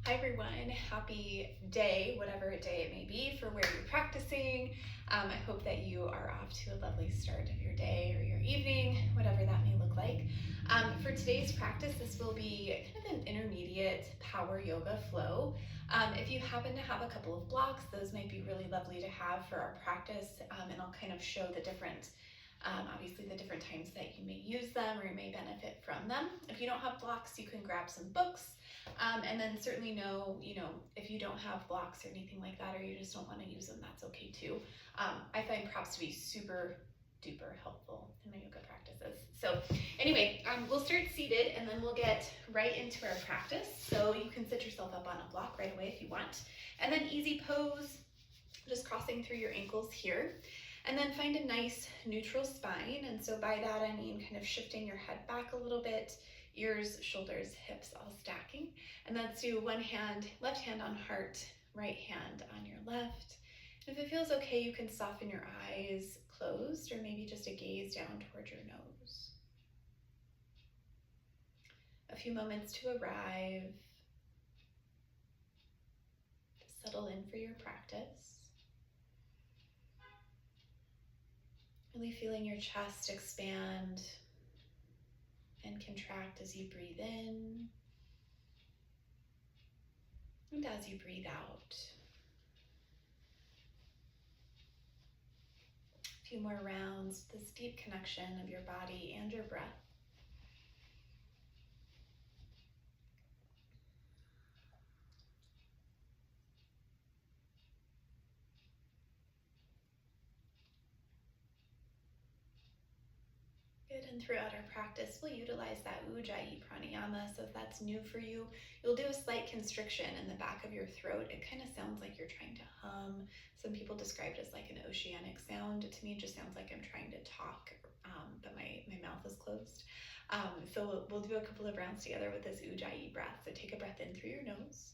Hi everyone, happy day, whatever day it may be for where you're practicing. I hope that you are off to a lovely start of your day or your evening, whatever that may look like. For today's practice, this will be kind of an intermediate power yoga flow. If you happen to have a couple of blocks, those might be really lovely to have for our practice, and I'll kind of show the different obviously the different times that you may use them or you may benefit from them. If you don't have blocks, you can grab some books. And then certainly know, if you don't have blocks or anything like that, or you just don't want to use them, that's okay too. I find props to be super duper helpful in my yoga practices. So anyway, we'll start seated and then we'll get right into our practice. So you can sit yourself up on a block right away if you want. And then easy pose, just crossing through your ankles here. And then find a nice neutral spine. And so by that, I mean kind of shifting your head back a little bit, ears, shoulders, hips all stacking. And let's do one hand, left hand on heart, right hand on your left. And if it feels okay, you can soften your eyes closed or maybe just a gaze down toward your nose. A few moments to arrive, to settle in for your practice. Really feeling your chest expand and contract as you breathe in and as you breathe out. A few more rounds, this deep connection of your body and your breath. Good, and throughout our practice, we'll utilize that Ujjayi pranayama. So if that's new for you, you'll do a slight constriction in the back of your throat. It kind of sounds like you're trying to hum. Some people describe it as like an oceanic sound. To me, it just sounds like I'm trying to talk, but my mouth is closed. So we'll do a couple of rounds together with this Ujjayi breath. So take a breath in through your nose.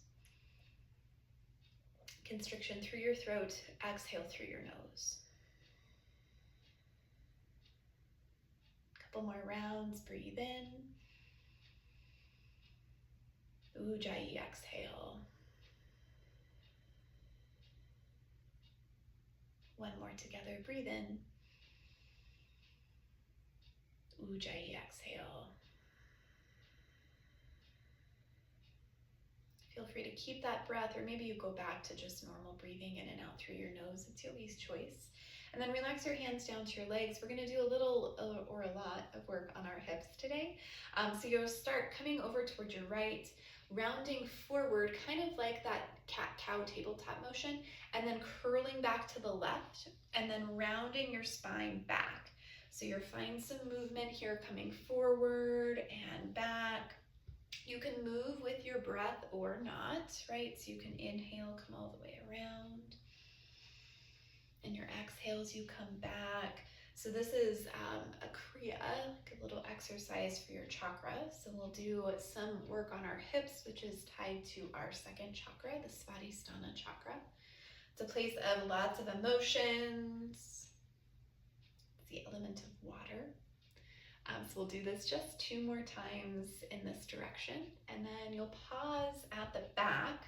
Constriction through your throat, exhale through your nose. Couple more rounds, breathe in. Ujjayi, exhale. One more together, breathe in. Ujjayi, exhale. Feel free to keep that breath, or maybe you go back to just normal breathing in and out through your nose. It's your choice. And then relax your hands down to your legs. We're going to do a little or a lot of work on our hips today. So you'll start coming over towards your right, rounding forward, kind of like that cat-cow tabletop motion, and then curling back to the left, and then rounding your spine back. So you're finding some movement here, coming forward and back. You can move with your breath or not, right? So you can inhale, come all the way around. And your exhales, you come back. So this is a kriya, like a little exercise for your chakra. So we'll do some work on our hips, which is tied to our second chakra, the Svadhisthana chakra. It's a place of lots of emotions. It's the element of water. So we'll do this just 2 more times in this direction, and then you'll pause at the back.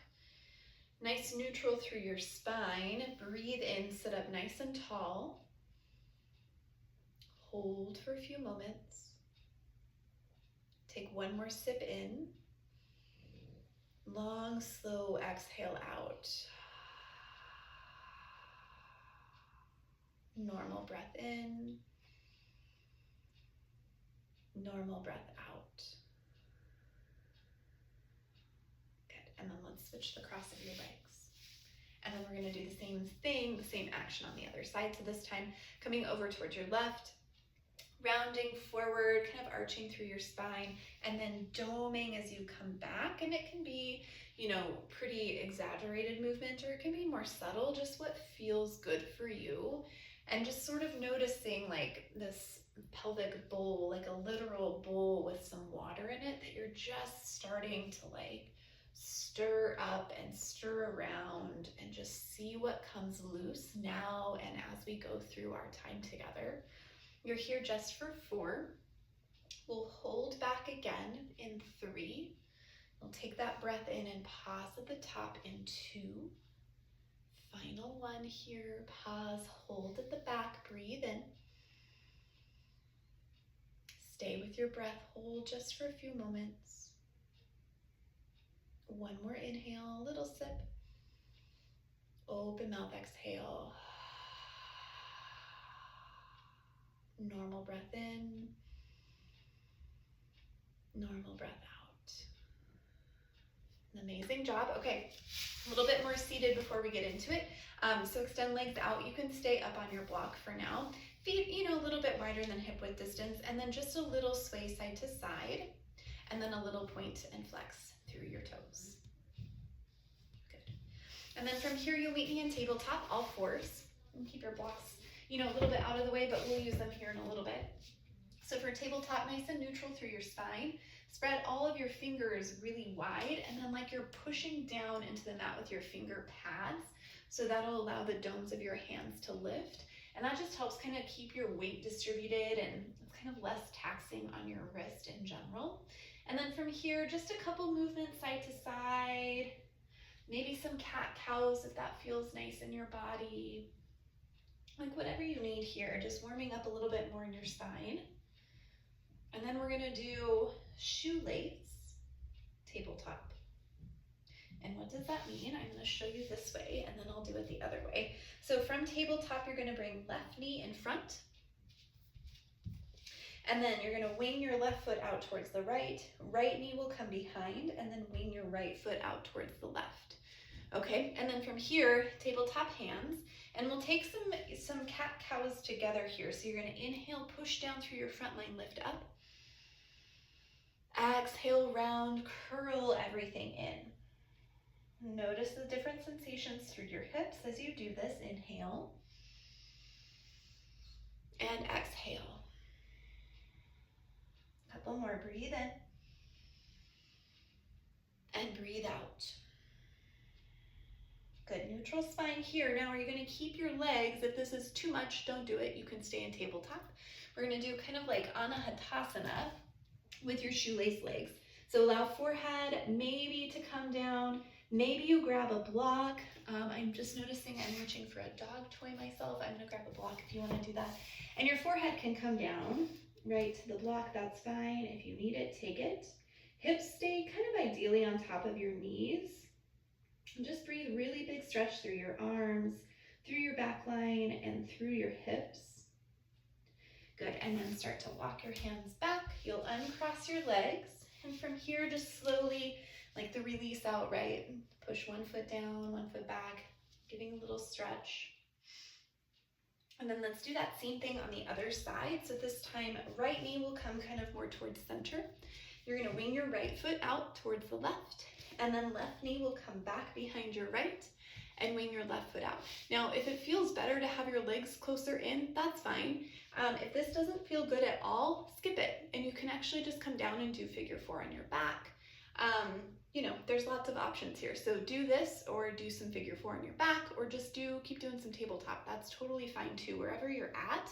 Nice neutral through your spine. Breathe in, sit up nice and tall. Hold for a few moments. Take one more sip in. Long, slow exhale out. Normal breath in. Normal breath out. Good, and then let's switch the cross of your legs. And then we're gonna do the same thing, the same action on the other side. So this time, coming over towards your left, rounding forward, kind of arching through your spine, and then doming as you come back. And it can be, pretty exaggerated movement, or it can be more subtle, just what feels good for you. And just sort of noticing like this pelvic bowl, like a literal bowl with some water in it that you're just starting to like stir up and stir around, and just see what comes loose now and as we go through our time together. You're here just for 4. We'll hold back again in 3. We'll take that breath in and pause at the top in 2. Final one here. Pause, hold at the back, breathe in. Stay with your breath, hold just for a few moments. One more inhale, a little sip. Open mouth, exhale. Normal breath in. Normal breath out. Amazing job. Okay, a little bit more seated before we get into it. So extend legs out. You can stay up on your block for now. Feet, a little bit wider than hip width distance, and then just a little sway side to side, and then a little point and flex through your toes. Good. And then from here, you'll meet me in tabletop, all fours. And keep your blocks, a little bit out of the way, but we'll use them here in a little bit. So for tabletop, nice and neutral through your spine. Spread all of your fingers really wide, and then like you're pushing down into the mat with your finger pads. So that'll allow the domes of your hands to lift. And that just helps kind of keep your weight distributed, and it's kind of less taxing on your wrist in general. And then from here, just a couple movements side to side. Maybe some cat-cows if that feels nice in your body. Like whatever you need here, just warming up a little bit more in your spine. And then we're gonna do shoelace tabletop. And what does that mean? I'm gonna show you this way, and then I'll do it the other way. So from tabletop, you're gonna bring left knee in front. And then you're gonna wing your left foot out towards the right. Right knee will come behind, and then wing your right foot out towards the left. Okay, and then from here, tabletop hands, and we'll take some cat-cows together here. So you're gonna inhale, push down through your front line, lift up. Exhale, round, curl everything in. Notice the different sensations through your hips as you do this. Inhale and exhale. A couple more. Breathe in and breathe out. Good. Neutral spine here. Now, are you going to keep your legs? If this is too much, don't do it. You can stay in tabletop. We're going to do kind of like Anahatasana with your shoelace legs. So allow forehead maybe to come down. Maybe you grab a block. I'm just noticing I'm reaching for a dog toy myself. I'm gonna grab a block if you wanna do that. And your forehead can come down right to the block, that's fine. If you need it, take it. Hips stay kind of ideally on top of your knees. And just breathe really big stretch through your arms, through your back line, and through your hips. Good, and then start to walk your hands back. You'll uncross your legs. And from here, just slowly, like the release out, right? Push one foot down, one foot back, giving a little stretch. And then let's do that same thing on the other side. So this time, right knee will come kind of more towards center. You're gonna wing your right foot out towards the left, and then left knee will come back behind your right and wing your left foot out. Now, if it feels better to have your legs closer in, that's fine. If this doesn't feel good at all, skip it. And you can actually just come down and do figure 4 on your back. There's lots of options here. So do this, or do some figure 4 on your back, or just keep doing some tabletop. That's totally fine too, wherever you're at.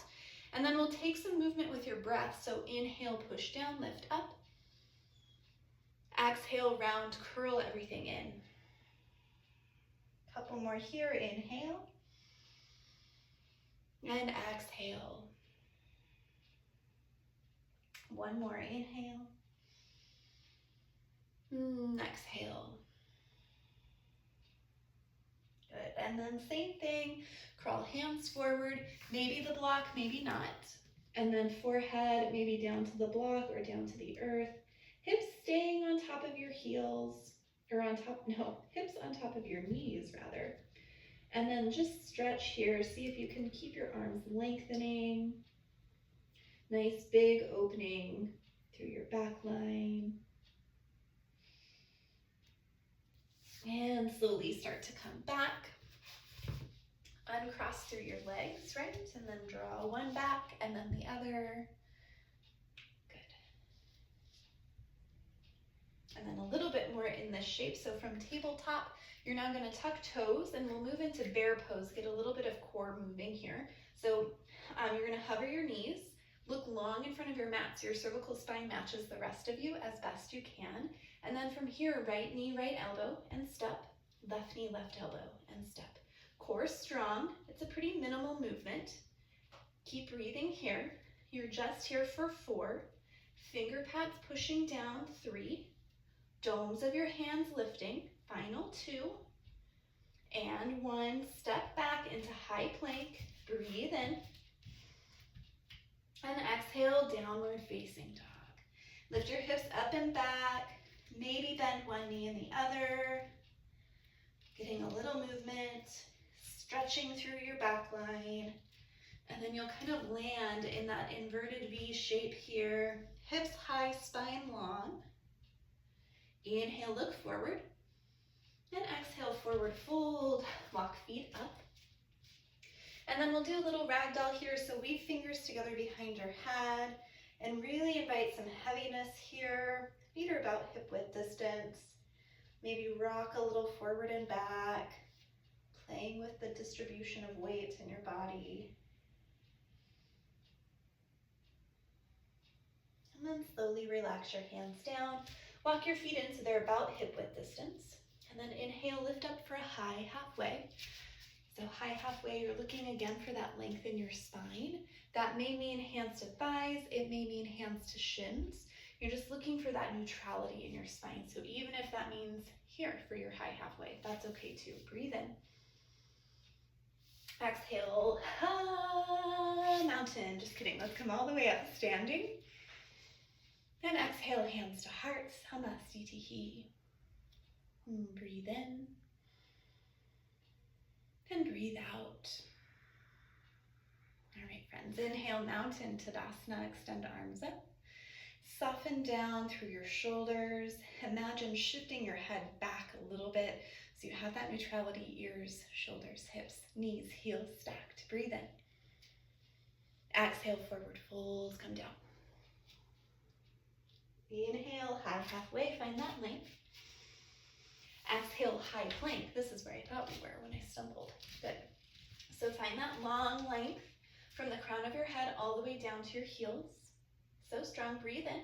And then we'll take some movement with your breath. So inhale, push down, lift up. Exhale, round, curl everything in. Couple more here, inhale. And exhale. One more, inhale. Exhale. Good, and then same thing, crawl hands forward, maybe the block, maybe not. And then forehead, maybe down to the block or down to the earth. Hips staying on top of your heels, hips on top of your knees rather. And then just stretch here, see if you can keep your arms lengthening. Nice big opening through your back line. And slowly start to come back. Uncross through your legs, right? And then draw one back and then the other. Good. And then a little bit more in this shape. So from tabletop, you're now going to tuck toes, and we'll move into bear pose, get a little bit of core moving here. So you're going to hover your knees, Look long in front of your mat so your cervical spine matches the rest of you as best you can. And then from here, right knee, right elbow, and step. Left knee, left elbow, and step. Core strong. It's a pretty minimal movement. Keep breathing here. You're just here for 4. Finger pads pushing down, 3. Domes of your hands lifting, final 2. And 1. Step back into high plank. Breathe in. And exhale, downward facing dog. Lift your hips up and back. Maybe bend one knee and the other. Getting a little movement. Stretching through your back line. And then you'll kind of land in that inverted V shape here. Hips high, spine long. Inhale, look forward. And exhale, forward fold. Walk feet up. And then we'll do a little ragdoll here. So weave fingers together behind your head and really invite some heaviness here. Feet are about hip width distance. Maybe rock a little forward and back, playing with the distribution of weight in your body. And then slowly relax your hands down. Walk your feet in so they're about hip width distance. And then inhale, lift up for a high halfway. So high halfway, you're looking again for that length in your spine. That may mean hands to thighs. It may mean hands to shins. You're just looking for that neutrality in your spine. So even if that means here for your high halfway, that's okay too. Breathe in. Exhale, mountain. Just kidding. Let's come all the way up, standing. And exhale, hands to hearts. Hamastitihi. Breathe in. And breathe out. All right, friends. Inhale, mountain Tadasana. Extend arms up. Soften down through your shoulders. Imagine shifting your head back a little bit so you have that neutrality, ears, shoulders, hips, knees, heels stacked. Breathe in. Exhale, forward fold, come down. Inhale, high halfway, find that length. Exhale, high plank. This is where I thought we were when I stumbled. Good. So find that long length from the crown of your head all the way down to your heels. So strong, breathe in.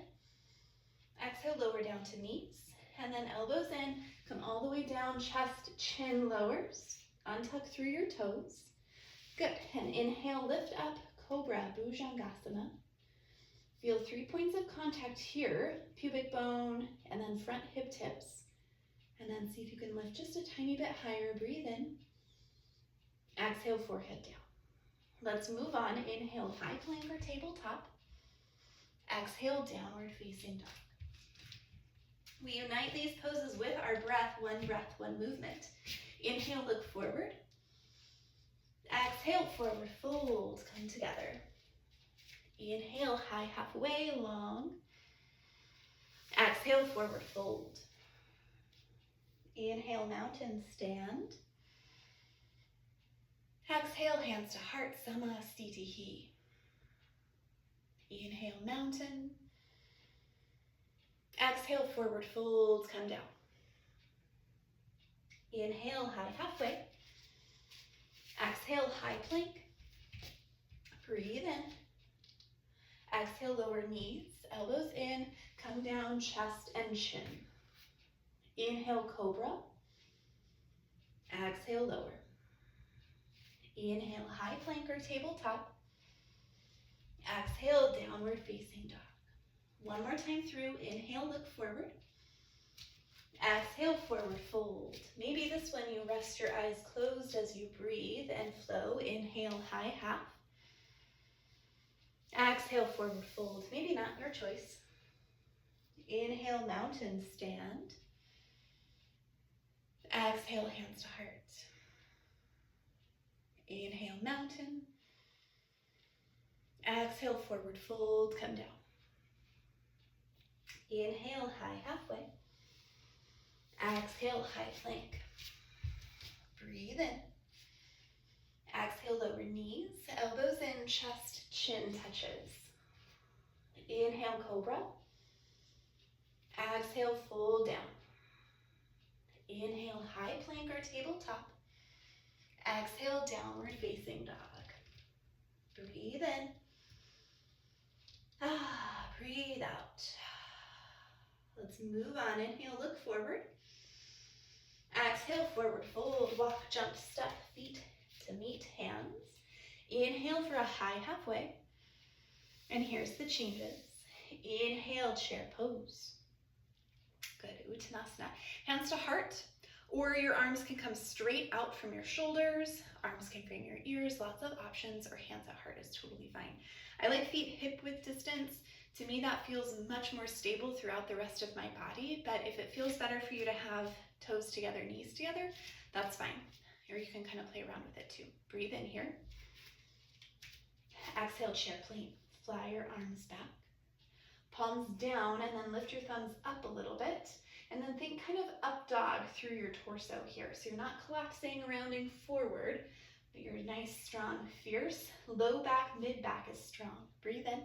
Exhale, lower down to knees. And then elbows in, come all the way down, chest, chin lowers. Untuck through your toes. Good. And inhale, lift up, Cobra, Bhujangasana. Feel 3 points of contact here, pubic bone, and then front hip tips. And then see if you can lift just a tiny bit higher. Breathe in. Exhale, forehead down. Let's move on. Inhale, high plank or tabletop. Exhale, downward facing dog. We unite these poses with our breath, one movement. Inhale, look forward. Exhale, forward fold, come together. Inhale, high halfway, long. Exhale, forward fold. Inhale, mountain, stand. Exhale, hands to heart, Samastitihi. Inhale, mountain. Exhale, forward fold, come down. Inhale, high halfway. Exhale, high plank. Breathe in. Exhale, lower knees, elbows in, come down, chest and chin. Inhale, cobra. Exhale, lower. Inhale, high plank or tabletop. Exhale, downward facing dog. One more time through. Inhale, look forward. Exhale, forward fold. Maybe this one you rest your eyes closed as you breathe and flow. Inhale, high half. Exhale, forward fold. Maybe not, your choice. Inhale, mountain, stand. Exhale, hands to heart. Inhale, mountain. Exhale, forward fold, come down. Inhale, high halfway. Exhale, high plank. Breathe in. Exhale, lower knees, elbows in, chest, chin touches. Inhale, cobra. Exhale, fold down. Inhale, high plank or tabletop. Exhale, downward facing dog. Breathe in. breathe out. Let's move on. Inhale, look forward. Exhale, forward fold, walk, jump, step, feet to meet, hands. Inhale for a high halfway. And here's the changes. Inhale, chair pose. Good, Uttanasana. Hands to heart, or your arms can come straight out from your shoulders. Arms can frame your ears, lots of options, or hands at heart is totally fine. I like feet hip width distance. To me, that feels much more stable throughout the rest of my body, but if it feels better for you to have toes together, knees together, that's fine. Or you can kind of play around with it too. Breathe in here. Exhale, chair plane. Fly your arms back. Palms down, and then lift your thumbs up a little bit. And then think kind of up dog through your torso here. So you're not collapsing, rounding forward, but you're nice, strong, fierce. Low back, mid back is strong. Breathe in.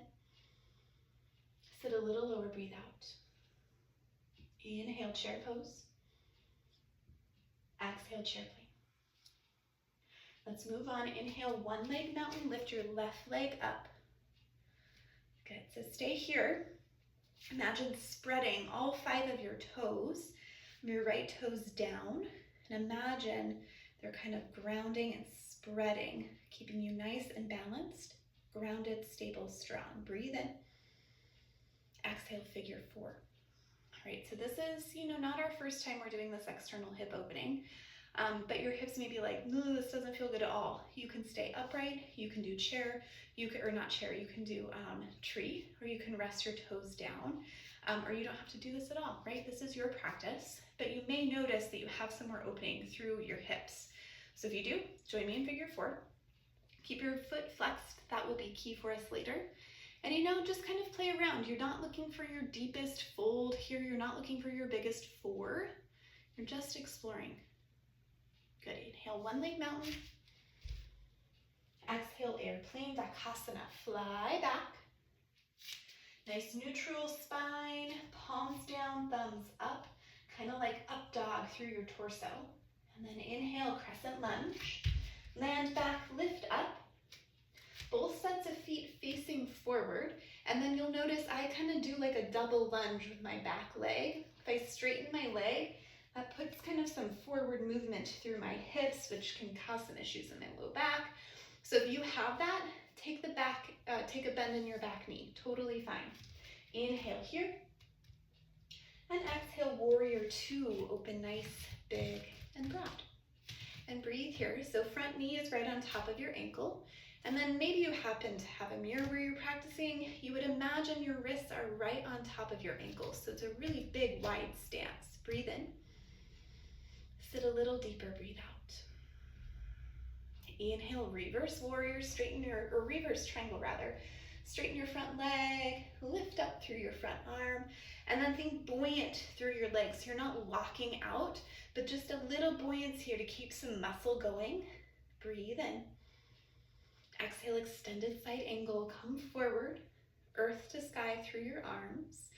Sit a little lower, breathe out. Inhale, chair pose. Exhale, chair plane. Let's move on. Inhale, one leg mountain. Lift your left leg up. Good. So stay here. Imagine spreading all 5 of your toes. Your right toes down. And imagine they're kind of grounding and spreading, keeping you nice and balanced, grounded, stable, strong. Breathe in. Exhale, figure 4. All right, so this is, not our first time we're doing this external hip opening, but your hips may be like, no, this doesn't feel good at all. You can stay upright, you can do chair, you can do tree, or you can rest your toes down, or you don't have to do this at all, right? This is your practice, but you may notice that you have some more opening through your hips. So if you do, join me in figure 4. Keep your foot flexed, that will be key for us later. And just kind of play around. You're not looking for your deepest fold here. You're not looking for your biggest 4. You're just exploring. Good. Inhale, one leg mountain. Exhale, airplane, Dakasana. Fly back. Nice neutral spine. Palms down, thumbs up. Kind of like up dog through your torso. And then inhale, crescent lunge. Land back, lift up. Both sets of feet facing forward, and then you'll notice I kind of do like a double lunge with my back leg. If I straighten my leg, that puts kind of some forward movement through my hips, which can cause some issues in my low back. So if you have that, take a bend in your back knee, totally fine. Inhale here, and exhale, warrior 2, open nice, big, and broad. And breathe here, so front knee is right on top of your ankle. And then maybe you happen to have a mirror where you're practicing. You would imagine your wrists are right on top of your ankles. So it's a really big, wide stance. Breathe in. Sit a little deeper, breathe out. Inhale, reverse warrior, or reverse triangle rather. Straighten your front leg, lift up through your front arm, and then think buoyant through your legs. So you're not locking out, but just a little buoyance here to keep some muscle going. Breathe in. Exhale, extended side angle, come forward, earth to sky through your arms.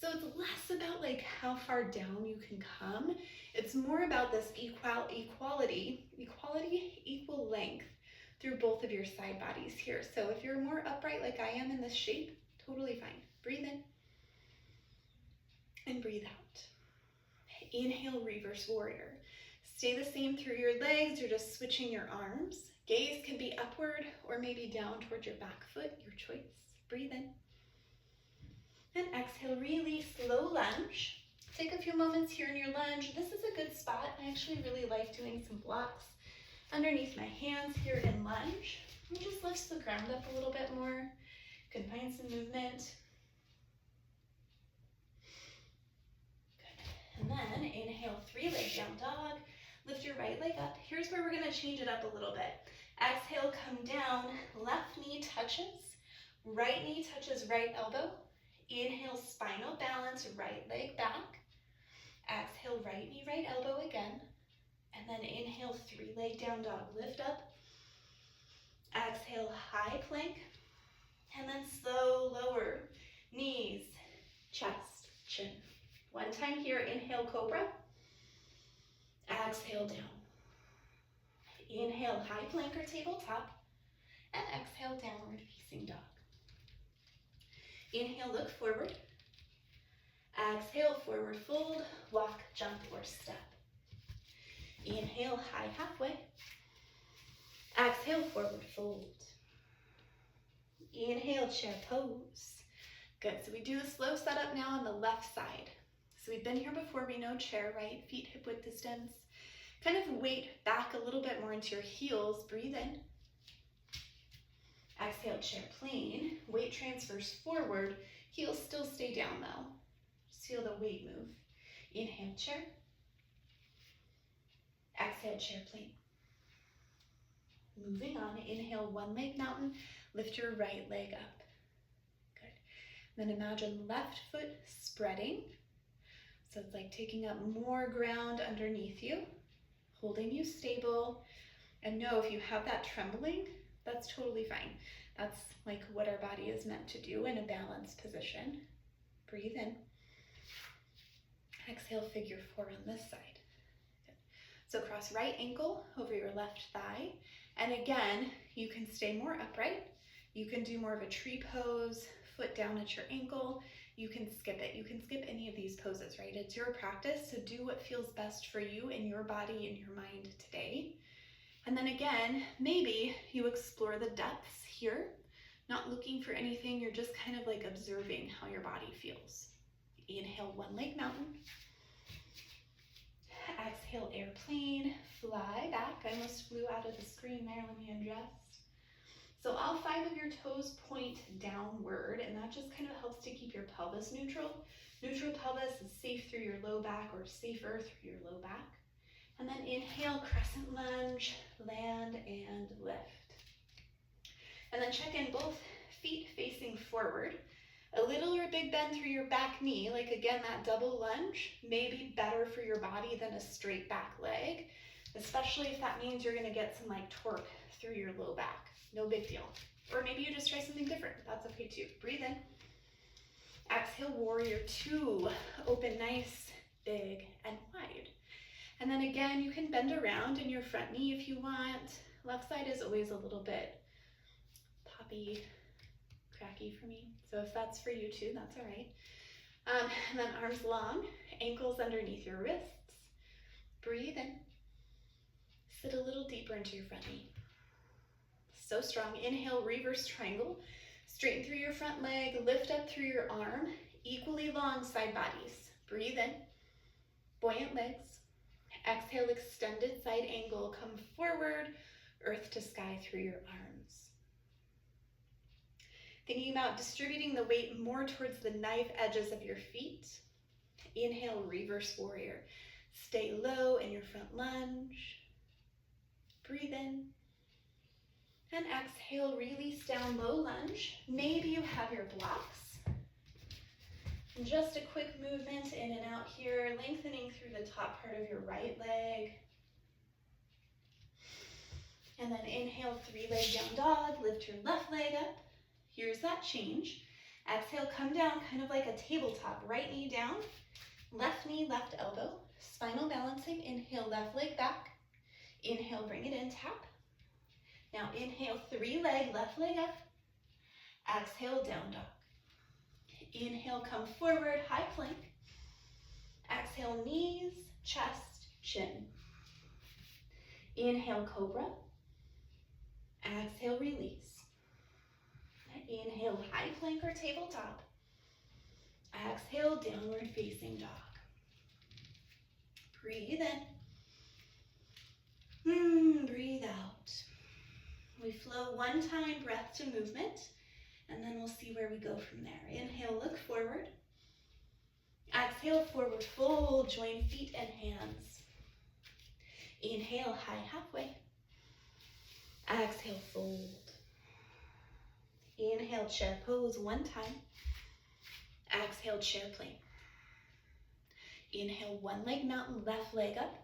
So it's less about like how far down you can come. It's more about this equality, equal length through both of your side bodies here. So if you're more upright like I am in this shape, totally fine. Breathe in and breathe out. Inhale, reverse warrior. Stay the same through your legs. You're just switching your arms. Gaze can be upward or maybe down towards your back foot, your choice. Breathe in. And exhale, release, low lunge. Take a few moments here in your lunge. This is a good spot. I actually really like doing some blocks underneath my hands here in lunge. It just lifts the ground up a little bit more. You can find some movement. Good. And then inhale, 3-leg down dog. Lift your right leg up. Here's where we're gonna change it up a little bit. Exhale, come down, left knee touches, right knee touches right elbow. Inhale, spinal balance, right leg back. Exhale, right knee, right elbow again. And then inhale, 3-leg down dog, lift up. Exhale, high plank. And then slow lower, knees, chest, chin. One time here, inhale, cobra. Exhale, down. Inhale, high plank or tabletop. And exhale, downward facing dog. Inhale, look forward. Exhale, forward fold, walk, jump, or step. Inhale, high halfway. Exhale, forward fold. Inhale, chair pose. Good, so we do a slow setup now on the left side. So we've been here before, we know chair, right? Feet hip width distance. Kind of weight back a little bit more into your heels, breathe in. Exhale, chair plane, weight transfers forward, heels still stay down though. Just feel the weight move. Inhale, chair. Exhale, chair plane. Moving on, inhale, one leg mountain, lift your right leg up. Good. Then imagine left foot spreading. So it's like taking up more ground underneath you, holding you stable. And know if you have that trembling, that's totally fine. That's like what our body is meant to do in a balanced position. Breathe in. Exhale, figure four on this side. Good. So cross right ankle over your left thigh. And again, you can stay more upright. You can do more of a tree pose, foot down at your ankle. You can skip it. You can skip any of these poses, right? It's your practice, so do what feels best for you in your body and your mind today. And then again, maybe you explore the depths here, not looking for anything. You're just kind of like observing how your body feels. Inhale, one leg mountain. Exhale, airplane, fly back. I almost flew out of the screen there. Let me adjust. So all 5 of your toes point downward, and that just kind of helps to keep your pelvis neutral. Neutral pelvis is safe through your low back, or safer through your low back. And then inhale, crescent lunge, land and lift. And then check in both feet facing forward. A little or a big bend through your back knee, like again, that double lunge may be better for your body than a straight back leg, especially if that means you're gonna get some like torque through your low back. No big deal. Or maybe you just try something different. That's okay too. Breathe in. Exhale, warrior 2. Open nice, big, and wide. And then again, you can bend around in your front knee if you want. Left side is always a little bit poppy, cracky for me. So if that's for you too, that's all right. And then arms long, ankles underneath your wrists. Breathe in. Sit a little deeper into your front knee. So strong. Inhale, reverse triangle. Straighten through your front leg, lift up through your arm. Equally long side bodies. Breathe in. Buoyant legs. Exhale, extended side angle. Come forward, earth to sky through your arms. Thinking about distributing the weight more towards the knife edges of your feet. Inhale, reverse warrior. Stay low in your front lunge. Breathe in. And exhale, release down, low lunge. Maybe you have your blocks. And just a quick movement in and out here, lengthening through the top part of your right leg. And then inhale, 3-leg down dog, lift your left leg up. Here's that change. Exhale, come down kind of like a tabletop. Right knee down, left knee, left elbow. Spinal balancing, inhale, left leg back. Inhale, bring it in, tap. Now inhale, 3-leg, left leg up. Exhale, down dog. Inhale, come forward, high plank. Exhale, knees, chest, chin. Inhale, cobra. Exhale, release. Inhale, high plank or tabletop. Exhale, downward facing dog. Breathe in. Breathe out. We flow one time, breath to movement, and then we'll see where we go from there. Inhale, look forward. Exhale, forward fold, join feet and hands. Inhale, high halfway. Exhale, fold. Inhale, chair pose one time. Exhale, chair plane. Inhale, 1-leg mountain, left leg up.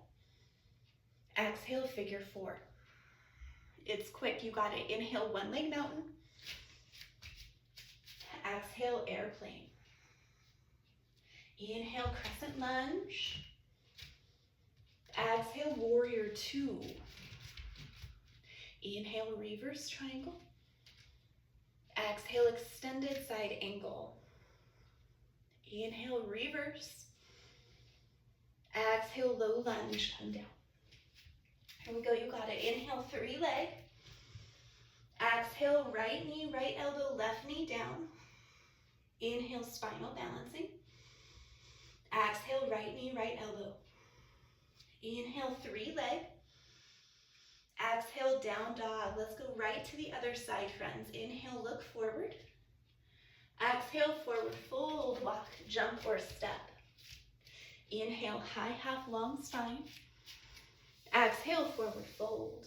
Exhale, figure 4. It's quick, you got it. Inhale, 1-leg mountain. Exhale, airplane. Inhale, crescent lunge. Exhale, warrior 2. Inhale, reverse triangle. Exhale, extended side angle. Inhale, reverse. Exhale, low lunge, come down. Here we go, you got it. Inhale, 3 leg. Exhale, right knee, right elbow, left knee down. Inhale, spinal balancing. Exhale, right knee, right elbow. Inhale, 3 leg. Exhale, down dog. Let's go right to the other side, friends. Inhale, look forward. Exhale, forward fold, walk, jump, or step. Inhale, high half, long spine. Exhale, forward fold.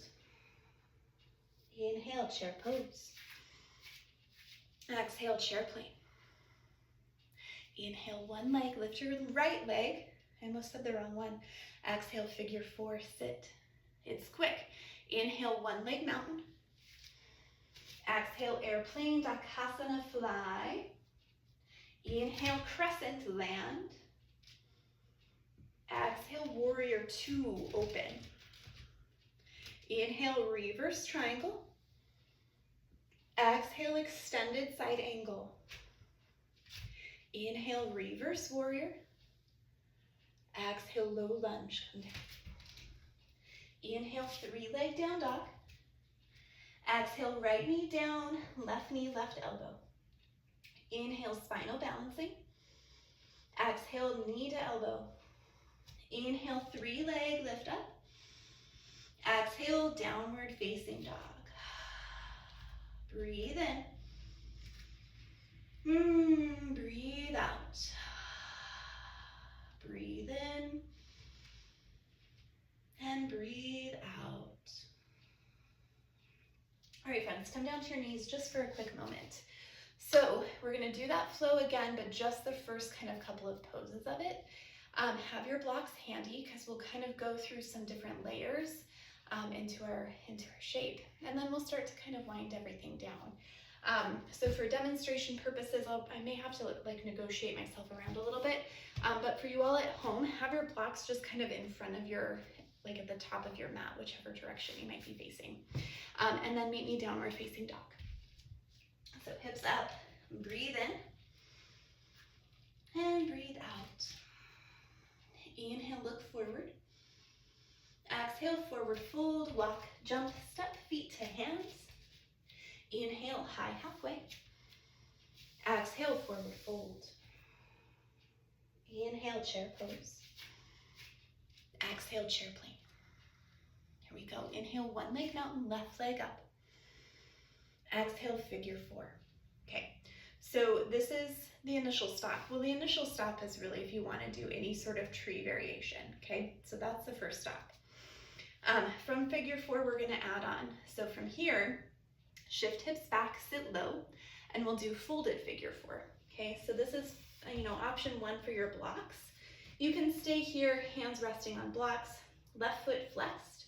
Inhale, chair pose. Exhale, chair plank. Inhale, one leg, lift your right leg. I almost said the wrong one. Exhale, figure 4, sit. It's quick. Inhale, one leg mountain. Exhale, airplane, Dakasana, fly. Inhale, crescent, land. Exhale, warrior 2, open. Inhale, reverse triangle. Exhale, extended side angle. Inhale, reverse warrior. Exhale, low lunge, come down. Inhale, 3 leg down dog. Exhale, right knee down, left knee, left elbow. Inhale, spinal balancing. Exhale, knee to elbow. Inhale, 3 leg, lift up. Exhale, downward facing dog. Breathe in. Breathe out. Breathe in. And breathe out. All right, friends, come down to your knees just for a quick moment. So we're gonna do that flow again, but just the first kind of couple of poses of it. Have your blocks handy because we'll kind of go through some different layers into our shape. And then we'll start to kind of wind everything down. So for demonstration purposes, I may have to like negotiate myself around a little bit. But for you all at home, have your blocks just kind of in front of your, like at the top of your mat, whichever direction you might be facing. And then meet me downward facing dog. So hips up, breathe in, and breathe out. Inhale, look forward. Exhale, forward fold, walk, jump, step, feet to hands. Inhale, high halfway. Exhale, forward fold. Inhale, chair pose. Exhale, chair plank. Here we go. Inhale, one leg mountain, left leg up. Exhale, figure 4. Okay, so this is the initial stop. Well, the initial stop is really if you want to do any sort of tree variation, okay? So that's the first stop. From figure 4, we're going to add on. So from here, shift hips back, sit low, and we'll do folded figure 4, okay? So this is, option 1 for your blocks. You can stay here, hands resting on blocks, left foot flexed.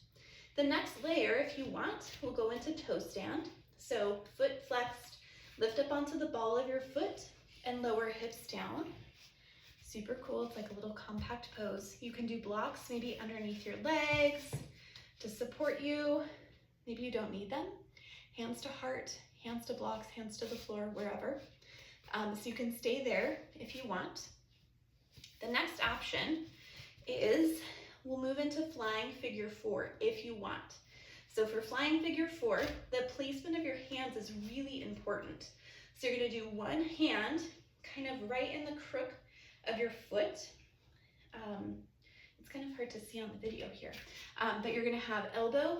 The next layer, if you want, we'll go into toe stand. So foot flexed, lift up onto the ball of your foot and lower hips down. Super cool, it's like a little compact pose. You can do blocks maybe underneath your legs to support you. Maybe you don't need them. Hands to heart, hands to blocks, hands to the floor, wherever. So you can stay there if you want. The next option is we'll move into flying figure 4 if you want. So for flying figure 4, the placement of your hands is really important. So you're going to do one hand kind of right in the crook of your foot. It's kind of hard to see on the video here, but you're going to have elbow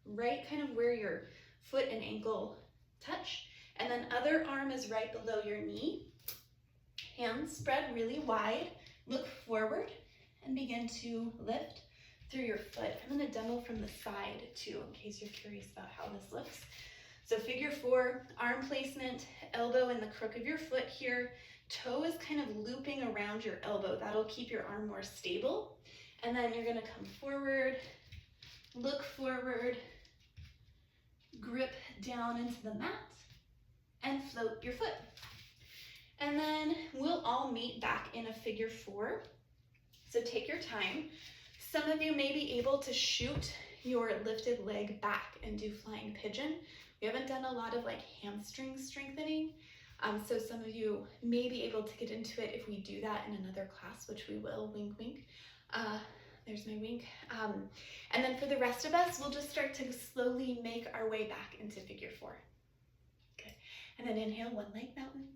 right kind of where your foot and ankle touch, and then other arm is right below your knee. Hands spread really wide, look forward, and begin to lift through your foot. I'm going to demo from the side too, in case you're curious about how this looks. So figure 4, arm placement, elbow in the crook of your foot here, toe is kind of looping around your elbow. That'll keep your arm more stable. And then you're going to come forward, look forward, grip down into the mat, and float your foot. And then we'll all meet back in a figure 4. So take your time. Some of you may be able to shoot your lifted leg back and do flying pigeon, We haven't done a lot of like hamstring strengthening. So some of you may be able to get into it if we do that in another class, which we will, wink, wink. There's my wink. And then for the rest of us, we'll just start to slowly make our way back into figure 4. Good. And then inhale, one leg mountain.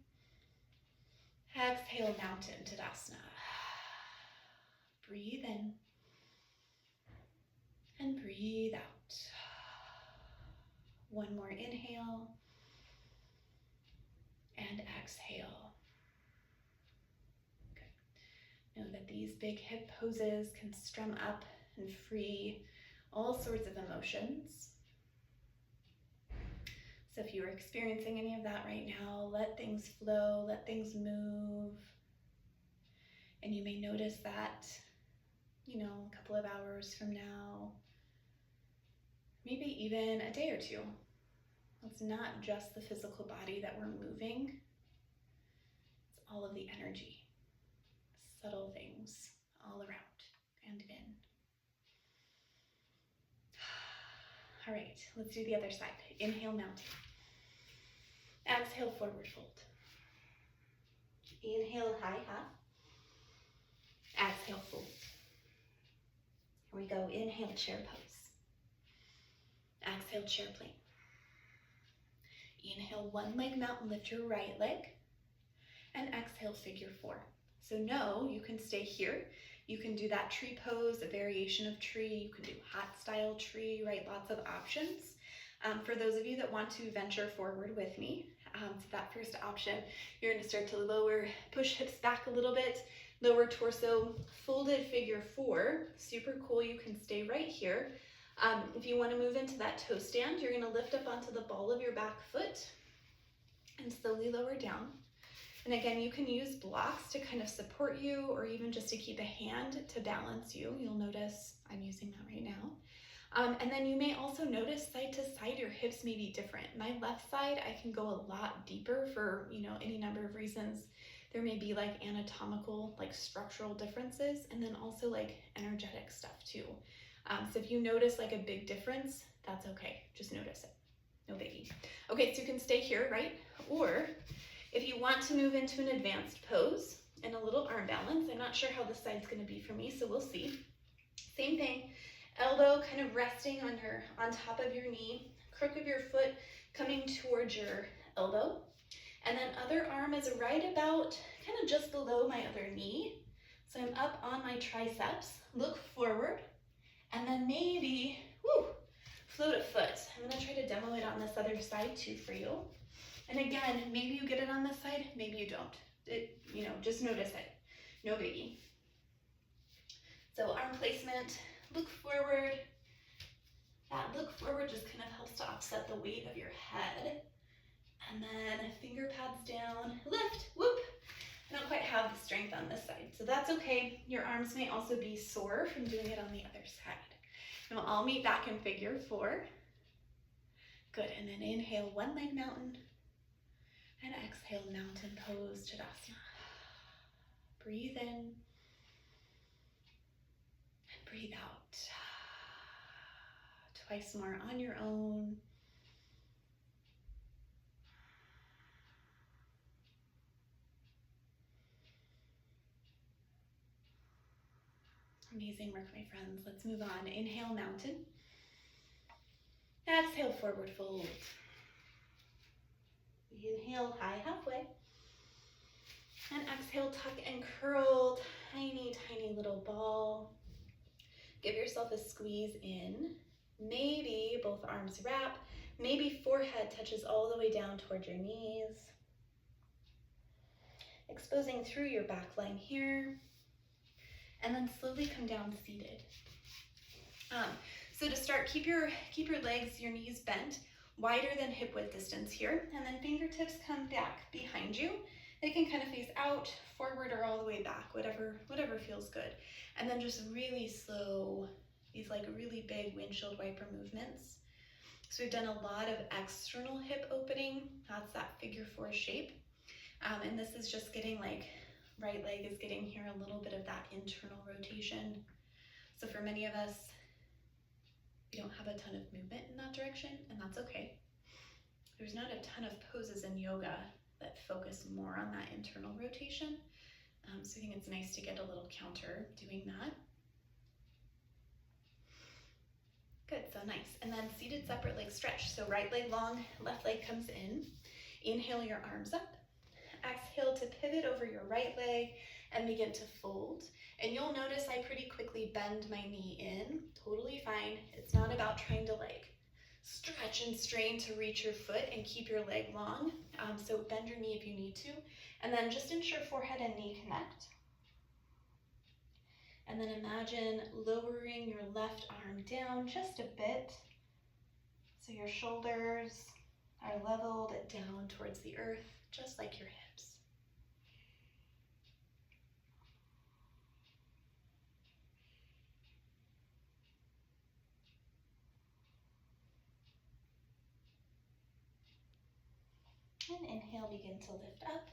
Exhale, mountain, Tadasana. Breathe in. And breathe out. One more inhale. And exhale. Good. Know that these big hip poses can strum up and free all sorts of emotions. So if you are experiencing any of that right now, let things flow, let things move. And you may notice that, a couple of hours from now, maybe even a day or two. It's not just the physical body that we're moving. It's all of the energy, subtle things all around and in. All right, let's do the other side. Inhale, mountain. Exhale, forward fold. Inhale, high half. Exhale, fold. Here we go. Inhale, chair pose. Exhale, chair plane. Inhale, one leg mountain, lift your right leg. And exhale, figure 4. So no, you can stay here. You can do that tree pose, a variation of tree. You can do hot style tree, right? Lots of options. For those of you that want to venture forward with me, to that first option, you're going to start to push hips back a little bit, lower torso, folded figure 4. Super cool. You can stay right here. If you want to move into that toe stand, you're going to lift up onto the ball of your back foot and slowly lower down. And again, you can use blocks to kind of support you or even just to keep a hand to balance you. You'll notice I'm using that right now. And then you may also notice side to side, your hips may be different. My left side, I can go a lot deeper for, any number of reasons. There may be like anatomical, like structural differences, and then also like energetic stuff too. So if you notice like a big difference, that's okay. Just notice it. No biggie. Okay, so you can stay here, right? Or if you want to move into an advanced pose and a little arm balance, I'm not sure how this side's going to be for me, so we'll see. Same thing. Elbow kind of resting on top of your knee, crook of your foot coming towards your elbow. And then other arm is right about kind of just below my other knee. So I'm up on my triceps, look forward, and then maybe, float a foot. I'm gonna try to demo it on this other side too for you. And again, maybe you get it on this side, maybe you don't. Just notice it, no biggie. So arm placement, look forward. That look forward just kind of helps to offset the weight of your head. And then finger pads down, lift, whoop. I don't quite have the strength on this side, so that's okay. Your arms may also be sore from doing it on the other side. And we'll all meet back in figure 4. Good, and then inhale, one leg mountain. And exhale, mountain pose, Tadasana. Breathe in. And breathe out. Twice more on your own. Amazing work, my friends. Let's move on. Inhale, mountain. Exhale, forward fold. Inhale, high halfway. And exhale, tuck and curl. Tiny, tiny little ball. Give yourself a squeeze in. Maybe both arms wrap. Maybe forehead touches all the way down toward your knees. Exposing through your back line here. And then slowly come down seated. So to start, keep your legs, your knees bent, wider than hip width distance here, and then fingertips come back behind you. They can kind of face out, forward, or all the way back, whatever feels good. And then just really slow, these like really big windshield wiper movements. So we've done a lot of external hip opening. That's that figure 4 shape. And this is just getting like, right leg is getting here a little bit of that internal rotation. So for many of us, we don't have a ton of movement in that direction, and that's okay. There's not a ton of poses in yoga that focus more on that internal rotation. So I think it's nice to get a little counter doing that. Good, so nice. And then seated separate leg stretch. So right leg long, left leg comes in. Inhale your arms up. Exhale to pivot over your right leg and begin to fold. And you'll notice I pretty quickly bend my knee in. Totally fine. It's not about trying to like stretch and strain to reach your foot and keep your leg long. So bend your knee if you need to. And then just ensure forehead and knee connect. And then imagine lowering your left arm down just a bit. So your shoulders are leveled down towards the earth, just like your hips. And inhale, begin to lift up.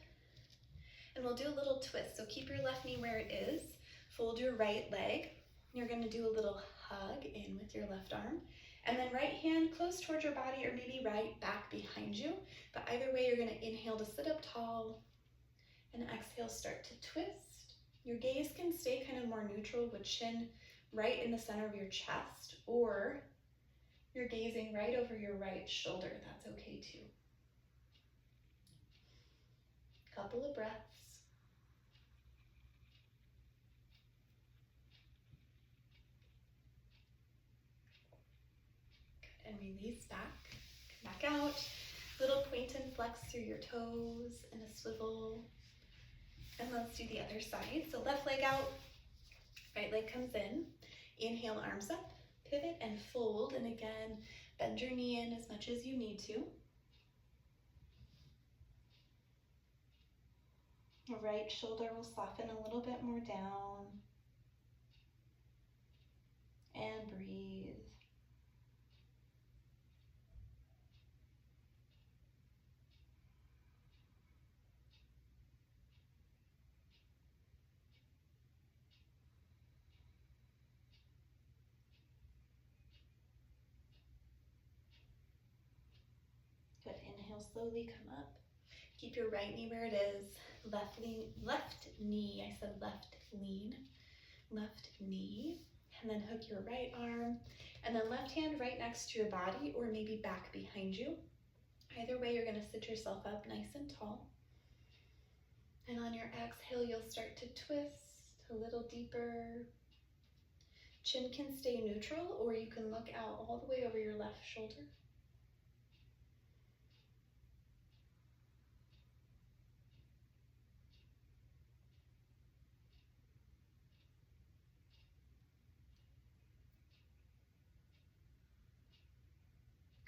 And we'll do a little twist. So keep your left knee where it is. Fold your right leg. You're going to do a little hug in with your left arm. And then right hand close towards your body, or maybe right back behind you. But either way, you're going to inhale to sit up tall. And exhale, start to twist. Your gaze can stay kind of more neutral with chin right in the center of your chest. Or you're gazing right over your right shoulder. That's okay too. Couple of breaths. Good, and release back. Come back out. Little point and flex through your toes and a swivel. And let's do the other side. So left leg out, right leg comes in. Inhale, arms up, pivot and fold. And again, bend your knee in as much as you need to. Your right shoulder will soften a little bit more down. And breathe. Good, inhale, slowly come up. Keep your right knee where it is. Left knee, I said left lean. Left knee. And then hook your right arm. And then left hand right next to your body, or maybe back behind you. Either way, you're going to sit yourself up nice and tall. And on your exhale, you'll start to twist a little deeper. Chin can stay neutral, or you can look out all the way over your left shoulder.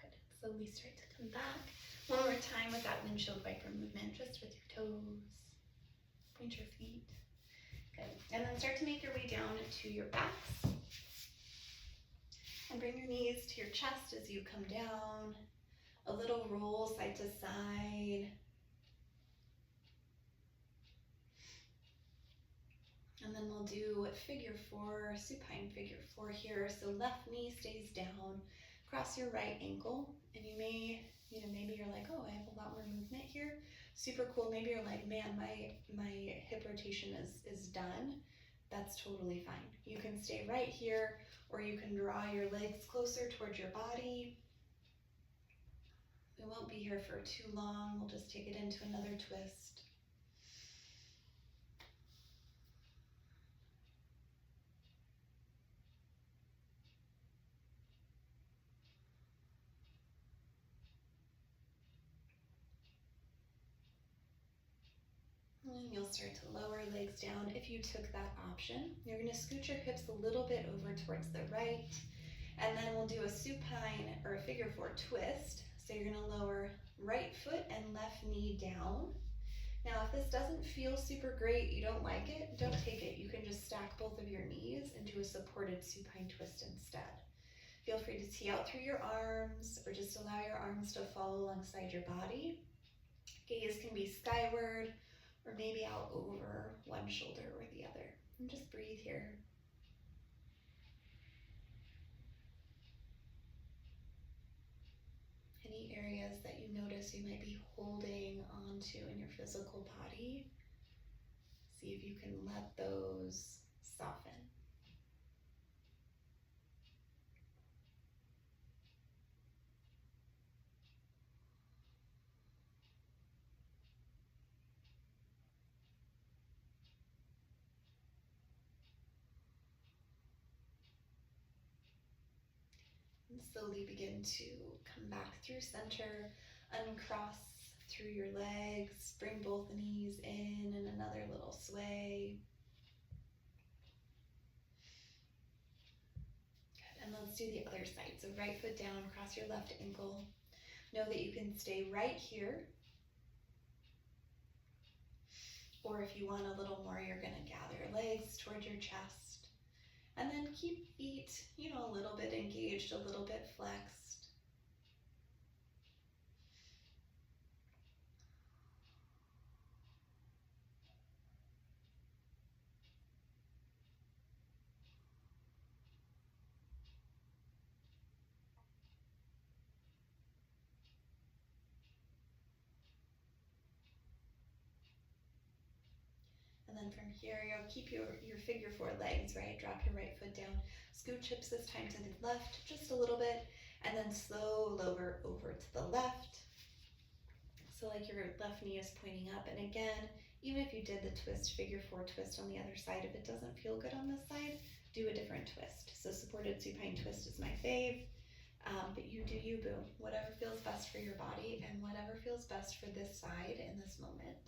Good. Slowly start to come back. One more time with that windshield wiper movement, just with your toes. Point your feet. Good. And then start to make your way down to your backs. And bring your knees to your chest as you come down. A little roll side to side. And then we'll do figure four, supine figure four here. So left knee stays down. Cross your right ankle. And you may, maybe you're like, oh, I have a lot more movement here. Super cool. Maybe you're like, man, my hip rotation is done. That's totally fine. You can stay right here, or you can draw your legs closer towards your body. We won't be here for too long. We'll just take it into another twist. And you'll start to lower legs down if you took that option. You're going to scoot your hips a little bit over towards the right. And then we'll do a supine or a figure four twist. So you're going to lower right foot and left knee down. Now, if this doesn't feel super great, you don't like it, don't take it. You can just stack both of your knees into a supported supine twist instead. Feel free to tee out through your arms, or just allow your arms to fall alongside your body. Gaze can be skyward, or maybe out over one shoulder or the other. And just breathe here. Any areas that you notice you might be holding onto in your physical body. See if you can let those soften. And slowly begin to come back through center, uncross through your legs, bring both knees in and another little sway. Good, and let's do the other side. So right foot down, cross your left ankle. Know that you can stay right here. Or if you want a little more, you're gonna gather legs towards your chest. And then keep feet, a little bit engaged, a little bit flexed. And then from here, you'll keep your figure four legs, right? Drop your right foot down. Scooch hips this time to the left just a little bit, and then slow lower over to the left. So like your left knee is pointing up. And again, even if you did the twist, figure four twist on the other side, if it doesn't feel good on this side, do a different twist. So supported supine twist is my fave, but you do you, boo. Whatever feels best for your body and whatever feels best for this side in this moment.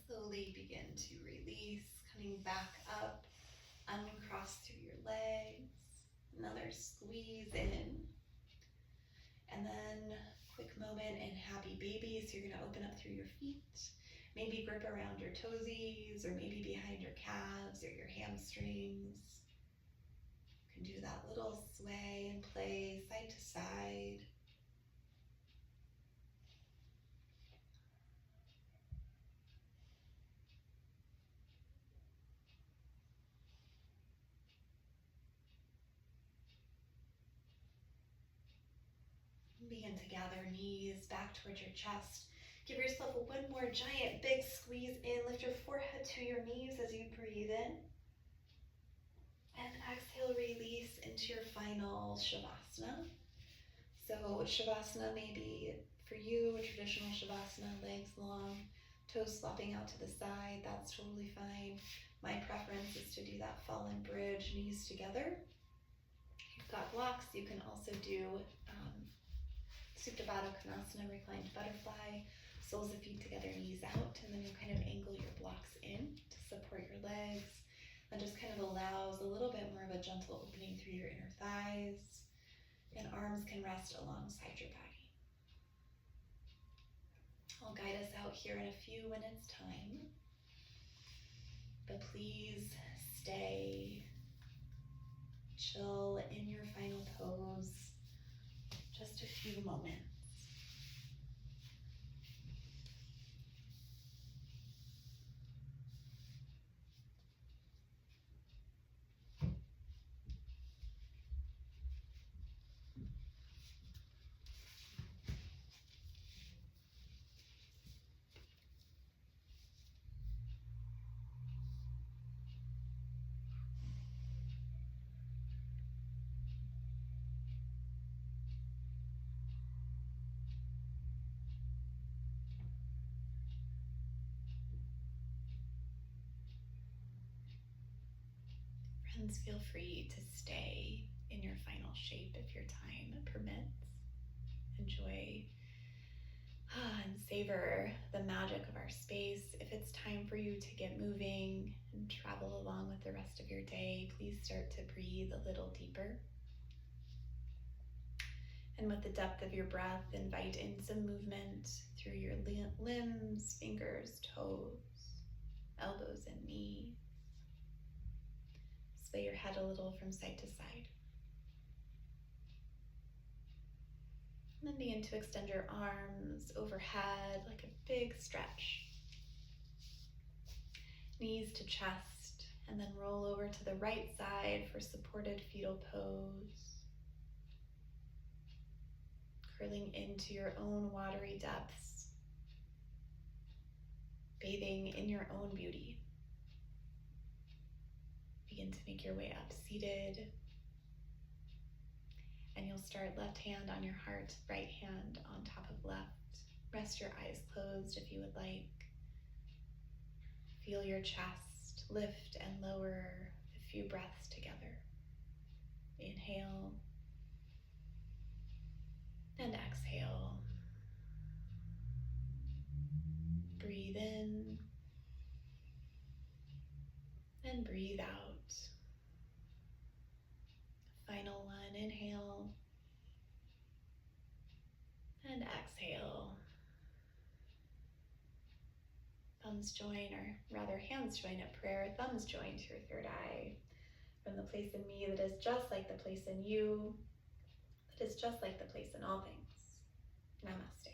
Slowly begin to release, coming back up, uncross through your legs, another squeeze in, and then quick moment in happy baby. So you're gonna open up through your feet, maybe grip around your toesies or maybe behind your calves or your hamstrings. You can do that little sway and play side to side. Begin to gather knees back towards your chest. Give yourself one more giant big squeeze in. Lift your forehead to your knees as you breathe in. And exhale, release into your final Shavasana. So Shavasana may be, for you, a traditional Shavasana, legs long, toes flopping out to the side. That's totally fine. My preference is to do that fallen bridge, knees together. If you've got blocks, you can also do Supta Baddha Konasana, reclined butterfly, soles of feet together, knees out, and then you kind of angle your blocks in to support your legs. That just kind of allows a little bit more of a gentle opening through your inner thighs, and arms can rest alongside your body. I'll guide us out here in a few when it's time, but please stay chill in your final pose. Just a few moments. Friends, feel free to stay in your final shape if your time permits. Enjoy and savor the magic of our space. If it's time for you to get moving and travel along with the rest of your day, please start to breathe a little deeper. And with the depth of your breath, invite in some movement through your limbs, fingers, toes, elbows, and knees. Sway your head a little from side to side. And then begin to extend your arms overhead like a big stretch. Knees to chest, and then roll over to the right side for supported fetal pose. Curling into your own watery depths, bathing in your own beauty. Begin to make your way up seated. And you'll start left hand on your heart, right hand on top of left. Rest your eyes closed if you would like. Feel your chest lift and lower a few breaths together. Inhale and exhale. Breathe in and breathe out. Final one, inhale and exhale. Thumbs join, or rather hands join at prayer. Thumbs join to your third eye. From the place in me that is just like the place in you, that is just like the place in all things. Namaste.